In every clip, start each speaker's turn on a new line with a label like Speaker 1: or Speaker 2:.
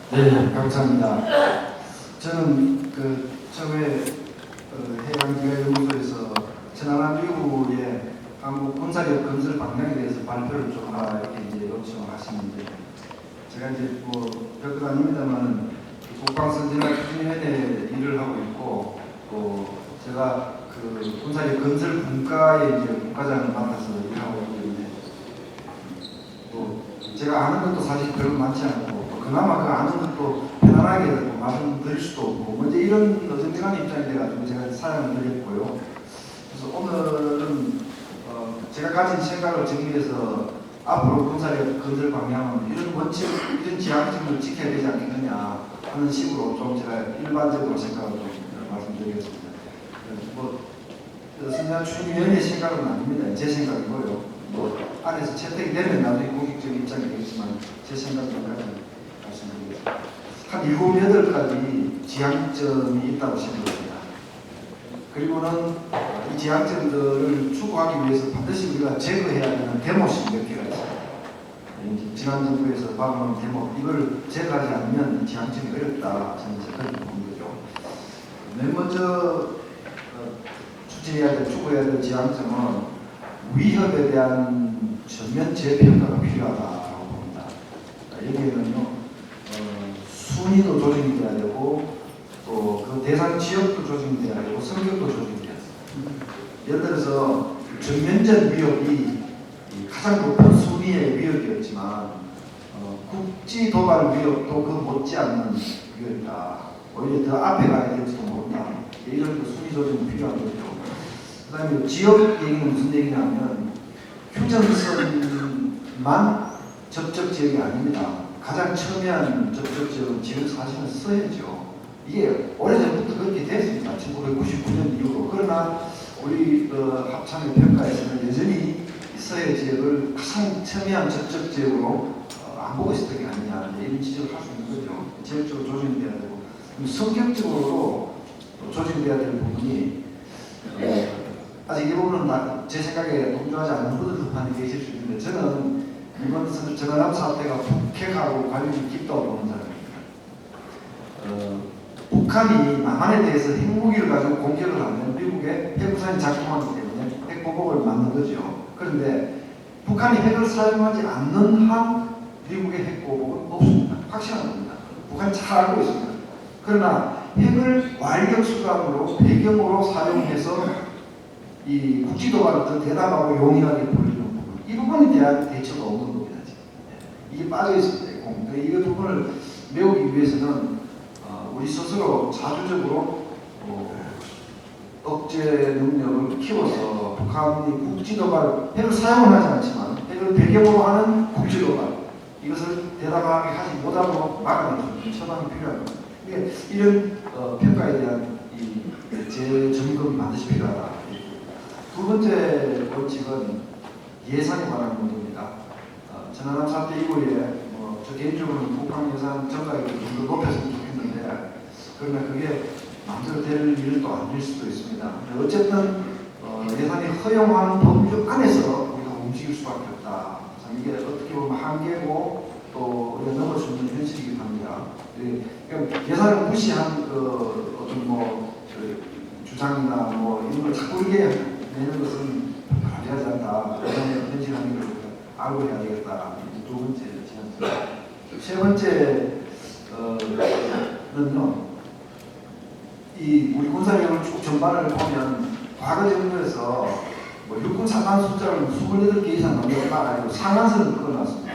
Speaker 1: 네, 감사합니다. 저는 처음에 해양기후연구소에서 천안함 이후에 한국 군사력 건설 방향에 대해서 발표를 좀 하라 이렇게 이제 요청을 하시는데, 제가 이제 별것 아닙니다만 국방선진화추진위원회 일을 하고 있고, 또 제가 군사력 건설 분과에 이제 국과장을 맡아서 일하고 있기 때문에 제가 아는 것도 사실 별로 많지 않고, 그나마 그 아는 것도 편안하게 말씀드릴 수도 없고, 이제 이런 어정쩡한 입장이 돼가지고 제가 사연을 드렸고요. 그래서 오늘은 제가 가진 생각을 정리해서 앞으로 군사력 건설 방향은 이런 원칙, 이런 지향점을 지켜야 되지 않겠느냐 하는 식으로 좀 제가 일반적으로 생각을 좀 말씀드리겠습니다. 선진화추진위원회 생각은 아닙니다. 제 생각이고요. 안에서 채택이 되면 나중에 공식적인 입장이 되겠지만 제 생각까지 말씀드리겠습니다. 한 7, 8가지 지향점이 있다고 생각합니다. 그리고는 이 지향점들을 추구하기 위해서 반드시 우리가 제거해야 되는 대못이 몇 개가 있습니다. 지난 정부에서 방어한 대못, 이걸 제거하지 않으면 이 지향점이 어렵다, 저는 그렇게 보는 거죠. 맨 먼저 추진해야 될, 추구해야 될 지향점은 위협에 대한 전면 재평가가 필요하다고 봅니다. 여기에는요, 순위도 조정이 돼야 되고, 또 그 대상 지역도 조정이 돼야 되고, 성격도 조정이 돼야 됩니다. 예를 들어서 전면전 위협이 가장 높은 순위의 위협이었지만, 국지 도발 위협도 그 못지않는 위협이다. 오히려 더 앞에 가야 될지도 모른다. 이런 순위 조정이 필요한 거죠. 그 다음에 지역 얘기는 무슨 얘기냐면, 휴전선만 접촉 지역이 아닙니다. 가장 첨예한 접촉 지역은 지금 사실은 서해죠. 이게 오래전부터 그렇게 됐습니다. 1999년 이후로. 그러나 우리 합참의 평가에서는 여전히 서해 지역을 가장 첨예한 접촉 지역으로 안 보고 있었던 게 아니냐, 이런 지적을 할 수 있는 거죠. 지역적으로 조정이 돼야 되고, 성격적으로 조정돼야 될 부분이 아직 이 부분은 제 생각에 동조하지 않는 분들도 많이 계실 수 있는데, 저는 이번 전환함 사태가 북핵하고 관련이 깊다고 보는 사람입니다. 북한이 남한에 대해서 핵무기를 가지고 공격을 하면 미국의 핵우산이 작동하기 때문에 핵보복을 맞는 거죠. 그런데 북한이 핵을 사용하지 않는 한 미국의 핵보복은 없습니다. 확실한 겁니다. 북한이 잘 알고 있습니다. 그러나 핵을 완력 수단으로 배경으로 사용해서 이 국지 도발을 더 대담하고 용이하게 벌리는 부분, 이 부분에 대한 대처가 없는 겁니다. 지금. 이게 빠져 있습니다. 이 부분을 메우기 위해서는 우리 스스로 자주적으로 억제 능력을 키워서 북한이 국지 도발, 핵을 사용은 하지 않지만 핵을 배경으로 하는 국지 도발, 이것을 대담하게 하지 못하도록 막아내는 처방이 필요합니다. 이런 평가에 대한 재점검이 반드시 필요하다. 두 번째 원칙은 예산에 관한 문제입니다. 전환함 사태 이후에 저 개인적으로는 국방 예산 정가액을 좀 더 높였으면 좋겠는데, 그러나 그게 마음대로 될 일도 아닐 수도 있습니다. 어쨌든 예산이 허용하는 범주 안에서 우리가 움직일 수밖에 없다. 참 이게 어떻게 보면 한계고 또 우리가 넘을 수 있는 현실이기도 합니다. 그러니까 예산을 무시한 어떤 주장이나 이런 걸 자꾸 이렇게 내는 것은 가려하지 않다. 현실 한계를 알고 해야 되겠다. 두 번째 지향점. 세 번째는요, 이 우리 군사력을 쭉 전반을 보면 과거 정부에서 육군 사관 숫자를 28개 이상 넘겼다 아니고 상한선을 끊어놨습니다.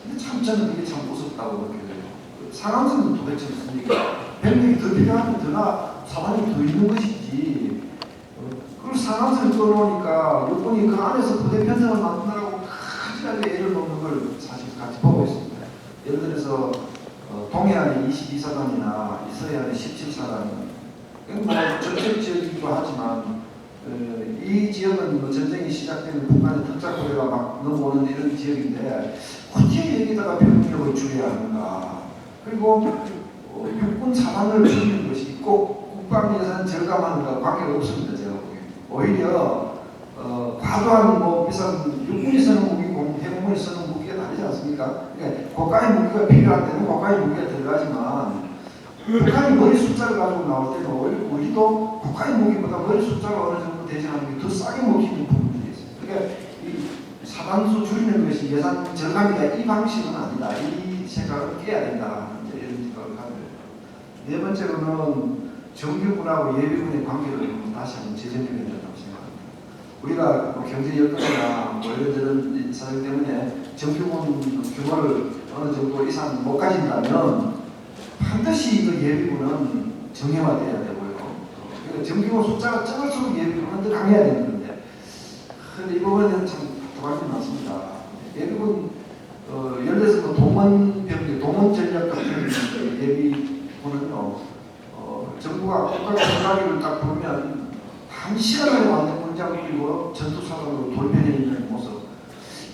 Speaker 1: 근데 참 저는 그게 참 무섭다고 느껴져요. 상한선은 도대체 무슨 얘기야? 병력이 더 필요하면 더나 사관이 더 있는 것이지. 그걸 상한선을 끊어놓으니까 육군이 그 안에서 부대 편성을 만드느라고 가지가지 애를 먹는 걸 사실 같이 보고 있습니다. 예를 들어서 동해안의 22사단이나 서해안의 17사단, 전체 지역이기도 하지만 이 지역은 전쟁이 시작되면 북한의 특작부대가 막 넘어오는 이런 지역인데 어떻게 여기다가 병력을 줄여야 하는가. 그리고 육군 사관을 줄이는 것이 꼭 국방 예산 절감하는가 관계가 없습니다. 제가 보기에 오히려 과도한 비싼 육군이 쓰는 무기고 해군이 쓰는 무기가 다르지 않습니까? 그러니까 고가의 무기가 필요할 때는 고가의 무기가 들어가지만 북한이 머리 숫자를 가지고 나올 때는 오히려 우리도 고가의 무기보다 머리 숫자가 어느 정도 대신하는 게 더 싸게 먹히는 부분들이 있어요. 그러니까 이 사단수 줄이는 것이 예산 절감이다 이 방식은 아니다. 이 생각을 깨야 된다. 이런 생각을 하고요. 네 번째로는 정규군하고 예비군의 관계를 다시 한번 재정해야 된다고 생각합니다. 우리가 뭐 경제 여건이나 뭐 이런 사정 때문에 정규군 규모를 어느 정도 이상 못 가진다면 반드시 그 예비군은 정형화돼야 되고요. 그러니까 정규군 숫자가 적을수록 예비군은 더 강해야 되는 건데, 그런데 이 부분에는 참 도발이 많습니다. 예비군 예를 들어서 뭐 동원병력, 동원전략 같은 예비군은요. 정부가 국가 전략을 딱 보면 단시간에 완전 문장 그리고 전투사관으로 돌변해 있는 모습,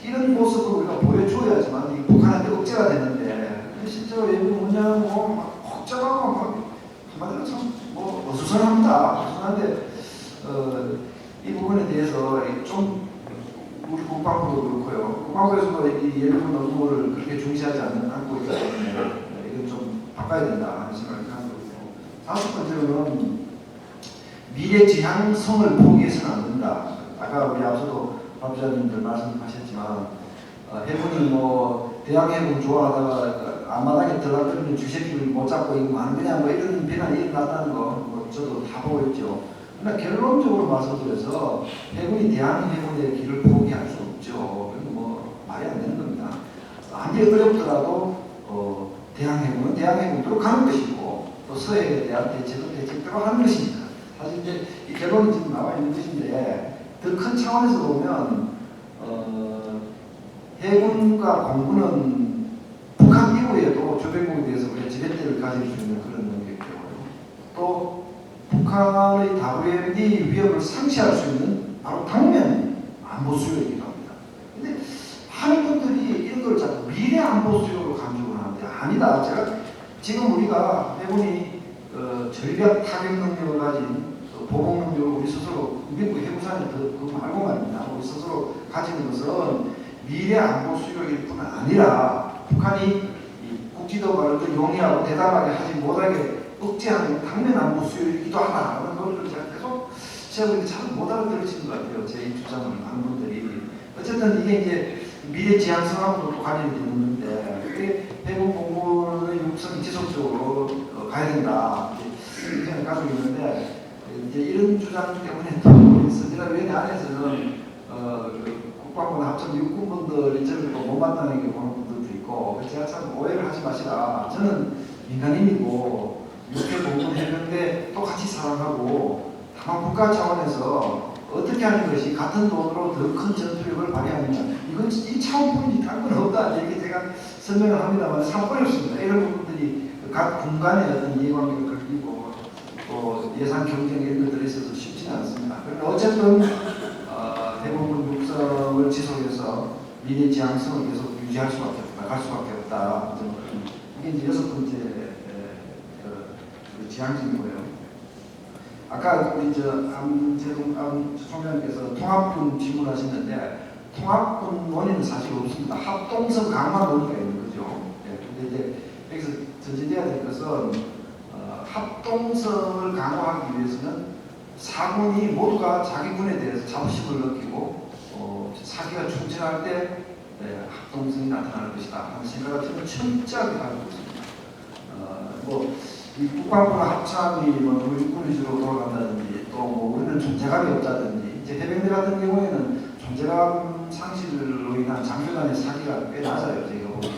Speaker 1: 이런 모습을 우리가 보여줘야지만 이 북한한테 억제가 되는데, 실제로 예비군 문장은 뭐 걱정하고 막 한마디로 참뭐 어수선합니다. 어수선한데 이 부분에 대해서 좀 우리 국방부도 그렇고요. 국방부에서도 이 예비군 업무를 그렇게 중시하지 않고 있기 때문에 이건 좀 바꿔야 된다 하는 생각을 하고 있고, 다섯 번째로는 미래 지향성을 포기해서는 안 된다. 아까 우리 앞서도 박 부장님들 말씀하셨지만 해군이 뭐 대한해군 좋아하다가 앞마당에 들어가면 쥐새끼를 못 잡고 이거 하는 그냥 뭐 이런 비난이 일어났다는 거 저도 다 보고 있죠. 그러나 결론적으로 말씀드려서 해군이 대한해군의 길을 포기할 수 없죠. 그건 뭐 말이 안 되는 겁니다. 아무리 어렵더라도 대한해군은 대한해군대로 가는 것이고 또 서해에 대한 대책은 대책대로 하는 것입니다. 사실 이제 이 결론이 지금 나와 있는 것인데, 더 큰 차원에서 보면 해군과 공군은 북한 이후에도 주변국에 대해서 우리가 지렛대를 가질 수 있는 그런 능력이고요. 또 북한의 다부의 위협을 상쇄할 수 있는 바로 당면 안보 수요이기도 합니다. 근데 많은 분들이 이런 걸 자꾸 미래 안보 수요로 감정을 하는데 아니다. 제가 지금 우리가 해군이 절벽 타격 능력을 가진 보복 능력을 우리 스스로 미국 해군산에 그 말고 말입니다. 우리 스스로 가지는 것은 미래 안보 수요일 뿐 아니라 북한이 국지도 발언을 용이하고 대담하게 하지 못하게 억제하는 당면 안보 수요이기도 하다라는 것을 제가 계속 제가 잘 못 알아들으시는 것 같아요. 제 이 주장을 많은 분들이. 어쨌든 이게 이제 미래 지향성하고도 또 관련이 되는 건데, 해군 공군의 육성이 지속적으로 가야 된다. 이렇게 생각을 가지고 있는데, 이제 이런 주장 때문에 또 우리 선진화위원회 안에서는 국방부나 합참 육군분들이 저를 또 못마땅하게 보는 분들도 있고, 제가 참 오해를 하지 마시라. 저는 민간인이고 육해 공군 해병대 똑같이 사랑하고, 다만 국가 차원에서 어떻게 하는 것이 같은 돈으로 더 큰 전투력을 발휘하느냐, 이건 이 차원뿐이지 다른 건 없다 이렇게 제가 설명을 합니다만 상관이 없습니다. 이런 부분들이 각 군간의 어떤 이해관계를 그리고 또 예산 경쟁 이런 것들에 있어서 쉽지는 않습니다. 그런데 어쨌든 해군 육성을 지속해서 미래 지향성을 계속 유지할 수밖에 없다, 갈 수밖에 없다. 이게 이제 여섯 번째 지향적이고요. 아까 우리 안재동 총장님께서 통합군 질문하셨는데, 통합군 논의는 사실 없습니다. 합동성 강화 논의가 있는 거죠. 근데 이제 여기서 전제돼야 될 것은 합동성을 강화하기 위해서는 사군이 모두가 자기 군에 대해서 자부심을 느끼고 사기가 충실할 때 합동성이 나타나는 것이다 하는 생각을 저는 철저하게 가지고 있습니다. 이 국방부나 합참이 뭐 육군 위주로 돌아간다든지 또 뭐 우리는 존재감이 없다든지, 이제 해병대 같은 경우에는 존재감 상실로 인한 장교단의 사기가 꽤 낮아요. 저희가 보면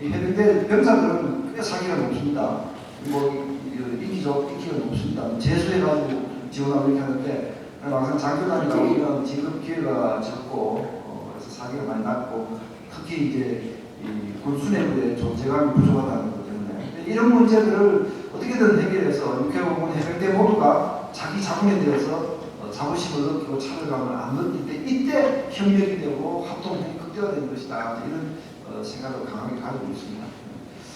Speaker 1: 이 해병대 병사들은 꽤 사기가 높습니다. 뭐 인기가 높습니다. 재수해가지고 지원하고 이렇게 하는데, 막상 장교단이 나오면 진급 기회가 적고 그래서 사기가 많이 낮고, 특히 이제 이 군수 내부에 존재감이 부족하다는 것 때문에 이런 문제들을 어떻게든 해결해서 육해공군 해병대 모두가 자기 자본에 대해서 자부심을 느끼고 차별감을 안 느낄 때, 이때 협력이 되고 합동력이 극대화되는 것이다. 이런 생각을 강하게 가지고 있습니다.